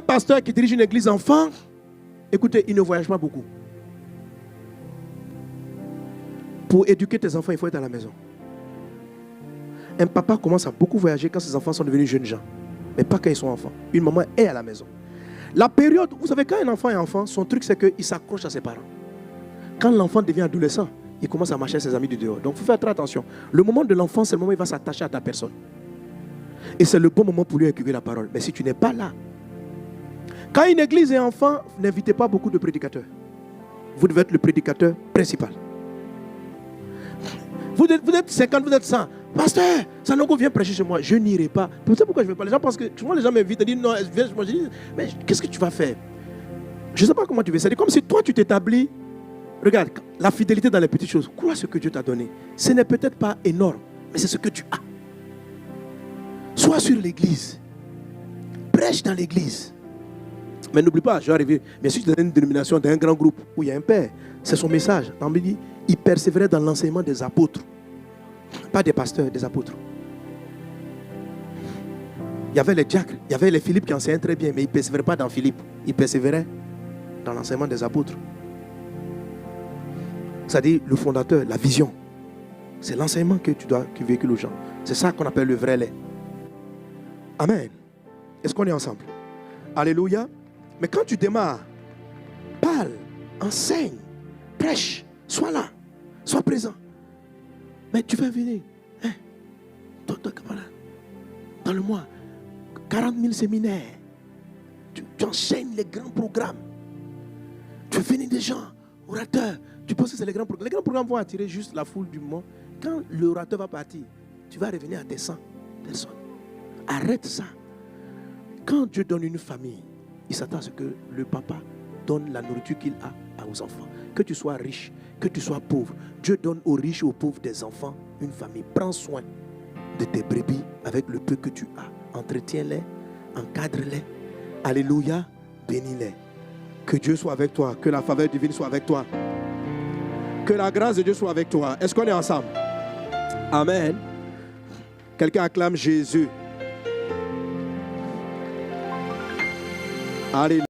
pasteur qui dirige une église enfant, écoutez, il ne voyage pas beaucoup. Pour éduquer tes enfants, il faut être à la maison. Un papa commence à beaucoup voyager quand ses enfants sont devenus jeunes gens. Mais pas quand ils sont enfants. Une maman est à la maison. La période, vous savez, quand un enfant est enfant, son truc c'est qu'il s'accroche à ses parents. Quand l'enfant devient adolescent, il commence à marcher à ses amis du dehors. Donc il faut faire très attention. Le moment de l'enfant, c'est le moment où il va s'attacher à ta personne. Et c'est le bon moment pour lui inculquer la parole. Mais si tu n'es pas là, quand une église est enfant, n'invitez pas beaucoup de prédicateurs. Vous devez être le prédicateur principal. Vous êtes 50, vous êtes 100. Pasteur, Sanogo vient prêcher chez moi. Je n'irai pas. Vous savez pourquoi je ne vais pas? Les gens pensent que souvent les gens m'invitent et disent non, viens chez moi. Je dis, mais qu'est-ce que tu vas faire? Je ne sais pas comment tu veux. C'est comme si toi tu t'établis. Regarde, la fidélité dans les petites choses. Crois ce que Dieu t'a donné. Ce n'est peut-être pas énorme, mais c'est ce que tu as. Sois sur l'église. Prêche dans l'église. Mais n'oublie pas, je vais arriver. Bien sûr, dans une dénomination, dans un grand groupe où il y a un père. C'est son message. Il persévérait dans l'enseignement des apôtres. Pas des pasteurs, des apôtres. Il y avait les diacres, il y avait les Philippe qui enseignaient très bien, mais ils ne persévéraient pas dans Philippe. Ils persévéraient dans l'enseignement des apôtres. C'est-à-dire le fondateur, la vision. C'est l'enseignement que tu véhicules aux gens. C'est ça qu'on appelle le vrai lait. Amen. Est-ce qu'on est ensemble? Alléluia. Mais quand tu démarres, parle, enseigne, prêche, sois là, sois présent. Mais tu vas venir. Hein? Toi, camarade, dans le mois, 40 000 séminaires. Tu enchaînes les grands programmes. Tu fais venir des gens, orateurs. Tu penses que c'est les grands programmes. Les grands programmes vont attirer juste la foule du moment. Quand l'orateur va partir, tu vas revenir à tes 100 personnes. Arrête ça. Quand Dieu donne une famille, il s'attend à ce que le papa donne la nourriture qu'il a aux enfants. Que tu sois riche, que tu sois pauvre. Dieu donne aux riches et aux pauvres des enfants une famille. Prends soin de tes brebis avec le peu que tu as. Entretiens-les, encadre-les. Alléluia, bénis-les. Que Dieu soit avec toi, que la faveur divine soit avec toi. Que la grâce de Dieu soit avec toi. Est-ce qu'on est ensemble? Amen. Quelqu'un acclame Jésus. Alléluia.